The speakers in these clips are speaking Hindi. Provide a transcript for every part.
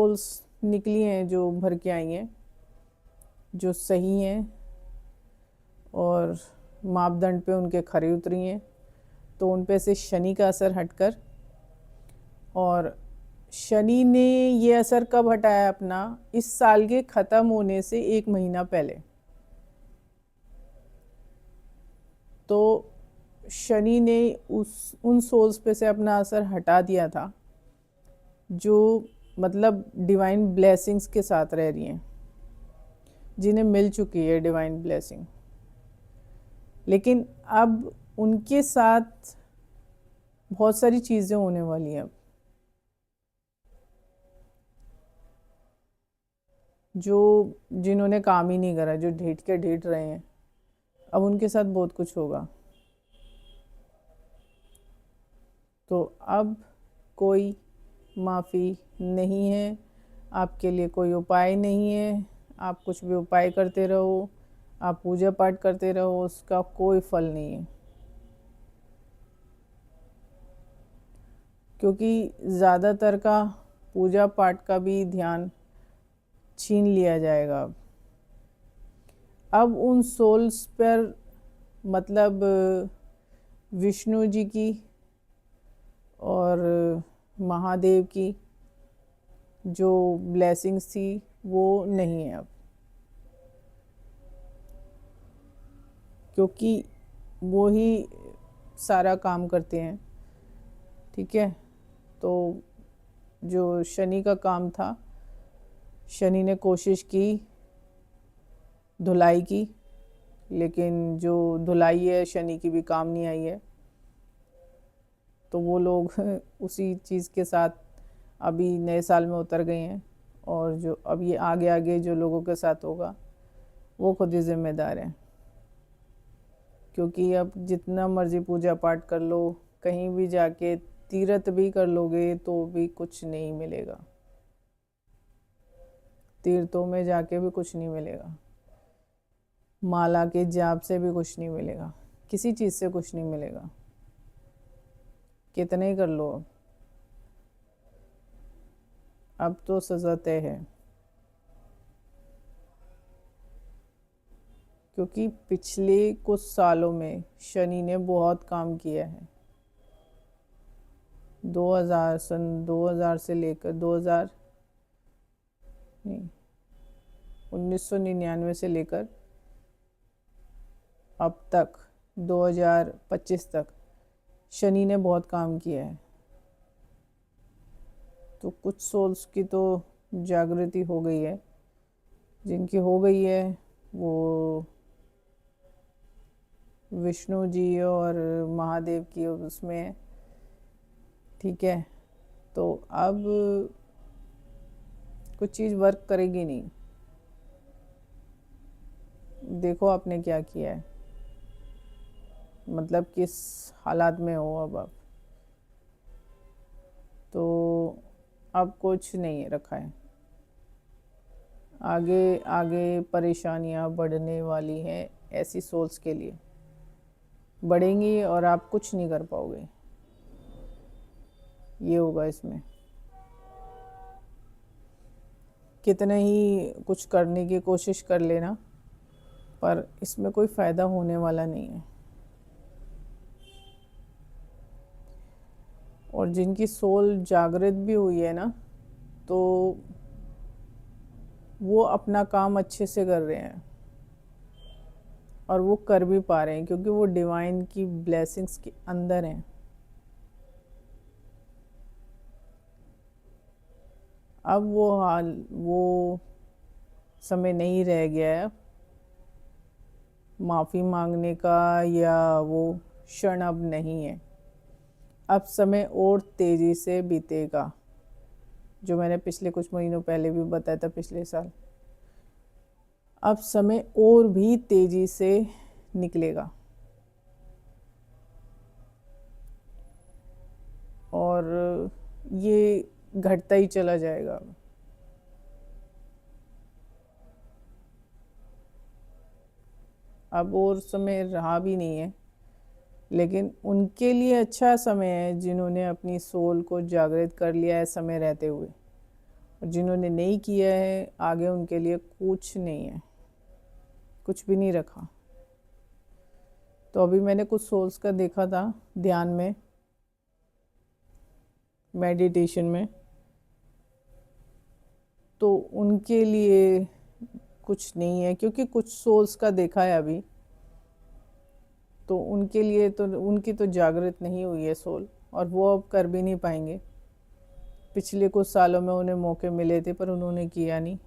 सोल्स निकली हैं जो भर के आई हैं, जो सही हैं और मापदंड पे उनके खरी उतरी हैं, तो उन पे से शनि का असर हटकर, और शनि ने ये असर कब हटाया अपना, इस साल के ख़त्म होने से 1 महीना पहले। तो शनि ने उन सोल्स पे से अपना असर हटा दिया था जो मतलब डिवाइन ब्लेसिंग्स के साथ रह रही हैं, जिन्हें मिल चुकी है डिवाइन ब्लेसिंग। लेकिन अब उनके साथ बहुत सारी चीज़ें होने वाली हैं। अब जो जिन्होंने काम ही नहीं करा, जो ढीठ के ढीठ रहे हैं, अब उनके साथ बहुत कुछ होगा। तो अब कोई माफ़ी नहीं है, आपके लिए कोई उपाय नहीं है। आप कुछ भी उपाय करते रहो, आप पूजा पाठ करते रहो, उसका कोई फल नहीं है, क्योंकि ज़्यादातर का पूजा पाठ का भी ध्यान छीन लिया जाएगा। अब उन सोल्स पर मतलब विष्णु जी की और महादेव की जो ब्लेसिंग्स थी वो नहीं है अब, क्योंकि वो ही सारा काम करते हैं। ठीक है, तो जो शनि का काम था, शनि ने कोशिश की धुलाई की, लेकिन जो धुलाई है शनि की भी काम नहीं आई है। तो वो लोग उसी चीज़ के साथ अभी नए साल में उतर गए हैं, और जो अब ये आगे आगे जो लोगों के साथ होगा वो खुद ही ज़िम्मेदार हैं। क्योंकि अब जितना मर्ज़ी पूजा पाठ कर लो, कहीं भी जाके तीर्थ भी कर लोगे तो भी कुछ नहीं मिलेगा, तीर्थों में जाके भी कुछ नहीं मिलेगा, माला के जाप से भी कुछ नहीं मिलेगा, किसी चीज़ से कुछ नहीं मिलेगा, कितने ही कर लो। अब तो सज़ा तय है, क्योंकि पिछले कुछ सालों में शनि ने बहुत काम किया है। 2000 से लेकर 2000 नहीं 1999 से लेकर अब तक 2025 तक शनि ने बहुत काम किया है। तो कुछ सोल्स की तो जागृति हो गई है, जिनकी हो गई है वो विष्णु जी और महादेव की उसमें है। ठीक है, तो अब कुछ चीज़ वर्क करेगी नहीं। देखो आपने क्या किया है, मतलब किस हालात में हो अब आप। तो अब कुछ नहीं रखा है, आगे आगे परेशानियां बढ़ने वाली हैं, ऐसी सोल्स के लिए बढ़ेंगी और आप कुछ नहीं कर पाओगे, ये होगा इसमें। कितने ही कुछ करने की कोशिश कर लेना, पर इसमें कोई फ़ायदा होने वाला नहीं है। और जिनकी सोल जागृत भी हुई है ना, तो वो अपना काम अच्छे से कर रहे हैं, और वो कर भी पा रहे हैं, क्योंकि वो डिवाइन की ब्लेसिंग्स के अंदर हैं। अब वो समय नहीं रह गया है माफ़ी मांगने का, या वो क्षण अब नहीं है। अब समय और तेज़ी से बीतेगा, जो मैंने पिछले कुछ महीनों पहले भी बताया था, पिछले साल। अब समय और भी तेज़ी से निकलेगा, और ये घटता ही चला जाएगा। अब और समय रहा भी नहीं है, लेकिन उनके लिए अच्छा समय है जिन्होंने अपनी सोल को जागृत कर लिया है समय रहते हुए, और जिन्होंने नहीं किया है आगे उनके लिए कुछ नहीं है, कुछ भी नहीं रखा। तो अभी मैंने कुछ सोल्स का देखा था ध्यान में, मेडिटेशन में, तो उनके लिए कुछ नहीं है, क्योंकि कुछ सोल्स का देखा है अभी, तो उनके लिए तो उनकी तो जागृत नहीं हुई है सोल, और वो अब कर भी नहीं पाएंगे। पिछले कुछ सालों में उन्हें मौके मिले थे पर उन्होंने किया नहीं।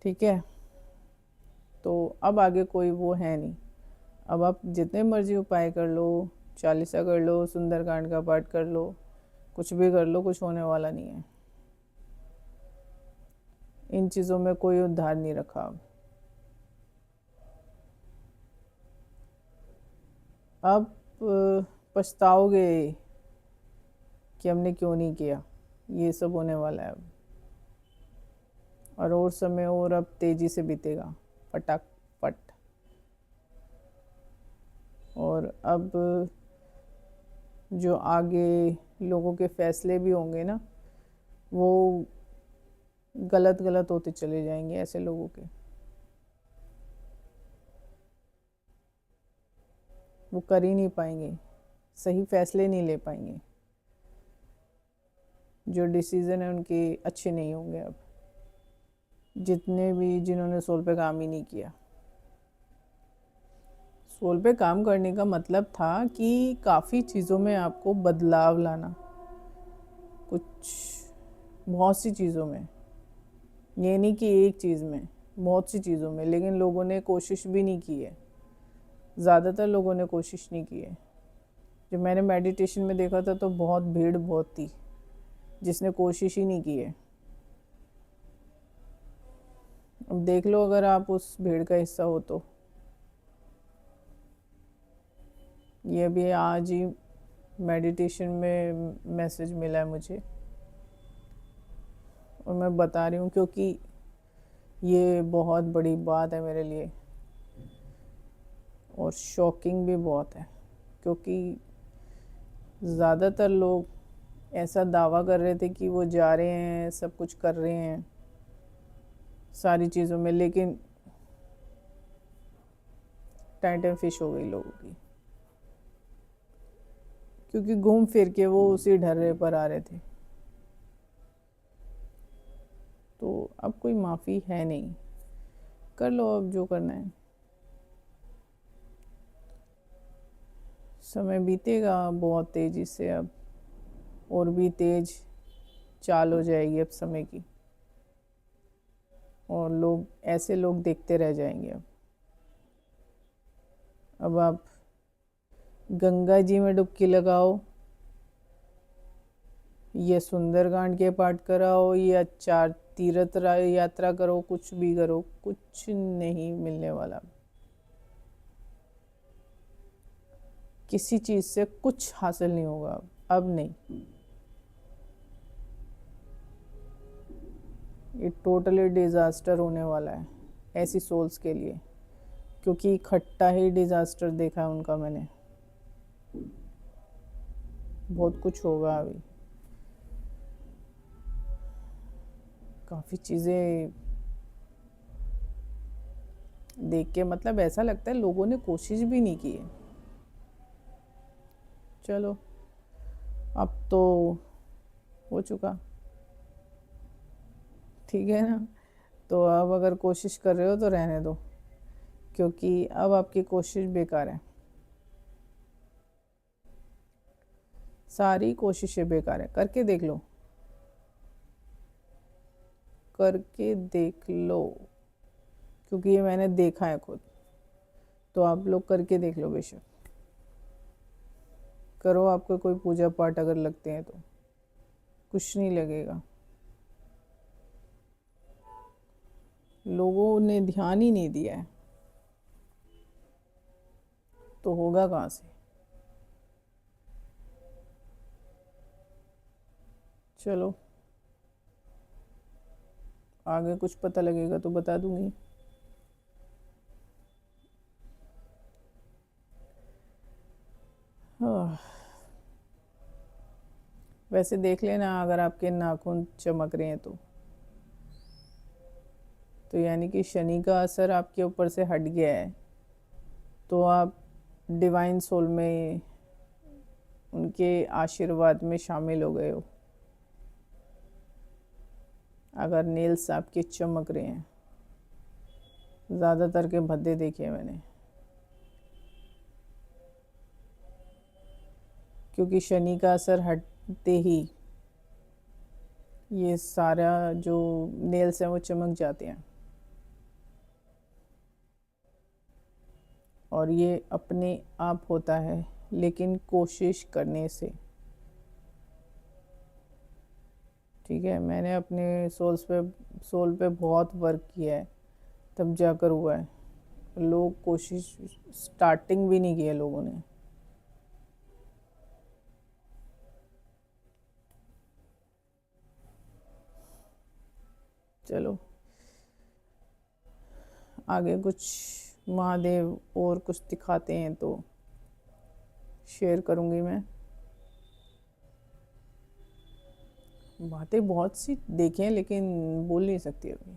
ठीक है, तो अब आगे कोई वो है नहीं। अब आप जितने मर्जी उपाय कर लो, चालीसा कर लो, सुंदरकांड का पाठ कर लो, कुछ भी कर लो, कुछ होने वाला नहीं है। इन चीज़ों में कोई उद्धार नहीं रखा। अब पछताओगे कि हमने क्यों नहीं किया। ये सब होने वाला है अब, और समय और अब तेजी से बीतेगा, फटाफट। और अब जो आगे लोगों के फैसले भी होंगे ना, वो गलत गलत होते चले जाएंगे ऐसे लोगों के। वो कर ही नहीं पाएंगे, सही फैसले नहीं ले पाएंगे, जो डिसीज़न है उनके अच्छे नहीं होंगे अब, जितने भी जिन्होंने सोल पे काम ही नहीं किया। सोल पे काम करने का मतलब था कि काफ़ी चीज़ों में आपको बदलाव लाना, कुछ बहुत सी चीज़ों में, ये नहीं कि एक चीज़ में, बहुत सी चीज़ों में। लेकिन लोगों ने कोशिश भी नहीं की है, ज़्यादातर लोगों ने कोशिश नहीं की है। जब मैंने मेडिटेशन में देखा था तो बहुत भीड़ बहुत थी जिसने कोशिश ही नहीं की है। अब देख लो अगर आप उस भीड़ का हिस्सा हो तो। ये भी आज ही मेडिटेशन में मैसेज मिला है मुझे, और मैं बता रही हूँ क्योंकि ये बहुत बड़ी बात है मेरे लिए, और शॉकिंग भी बहुत है, क्योंकि ज़्यादातर लोग ऐसा दावा कर रहे थे कि वो जा रहे हैं, सब कुछ कर रहे हैं सारी चीज़ों में, लेकिन टाइम फिश हो गई लोगों की, क्योंकि घूम फिर के वो उसी ढर्रे पर आ रहे थे। तो अब कोई माफ़ी है नहीं, कर लो अब जो करना है। समय बीतेगा बहुत तेज़ी से अब, और भी तेज़ चाल हो जाएगी अब समय की, और लोग ऐसे लोग देखते रह जाएंगे। अब आप गंगा जी में डुबकी लगाओ, ये सुंदरकांड के पाठ कराओ, या 4 तीर्थ यात्रा करो, कुछ भी करो, कुछ नहीं मिलने वाला। किसी चीज़ से कुछ हासिल नहीं होगा अब नहीं। ये टोटली डिज़ास्टर होने वाला है ऐसी सोल्स के लिए, क्योंकि इकट्ठा ही डिज़ास्टर देखा है उनका मैंने। बहुत कुछ होगा अभी, काफ़ी चीज़ें देख के मतलब ऐसा लगता है लोगों ने कोशिश भी नहीं की है। चलो अब तो हो चुका, ठीक है ना। तो अब अगर कोशिश कर रहे हो तो रहने दो, क्योंकि अब आपकी कोशिश बेकार है, सारी कोशिशें बेकार है। करके देख लो, करके देख लो, क्योंकि ये मैंने देखा है खुद। तो आप लोग करके देख लो, बेशक करो। आपको कोई पूजा पाठ अगर लगते हैं तो कुछ नहीं लगेगा, लोगों ने ध्यान ही नहीं दिया है, तो होगा कहाँ से। चलो आगे कुछ पता लगेगा तो बता दूंगी। वैसे देख लेना अगर आपके नाखून चमक रहे हैं तो यानी कि शनि का असर आपके ऊपर से हट गया है, तो आप डिवाइन सोल में, उनके आशीर्वाद में शामिल हो गए हो। अगर नेल्स आपके चमक रहे हैं, ज़्यादातर के भद्दे देखे मैंने, क्योंकि शनि का असर हटते ही ये सारा जो नेल्स हैं वो चमक जाते हैं, और ये अपने आप होता है, लेकिन कोशिश करने से। ठीक है, मैंने अपने सोल पे बहुत वर्क किया है, तब जाकर हुआ है। लोग कोशिश स्टार्टिंग भी नहीं किया लोगों ने। चलो आगे कुछ महादेव और कुछ दिखाते हैं तो शेयर करूँगी मैं। बातें बहुत सी देखें लेकिन बोल नहीं सकती अभी,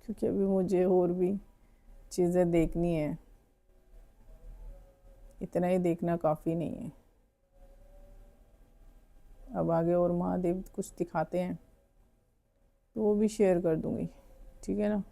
क्योंकि अभी मुझे और भी चीज़ें देखनी है, इतना ही देखना काफ़ी नहीं है। अब आगे और महादेव कुछ दिखाते हैं तो वो भी शेयर कर दूँगी, ठीक है ना।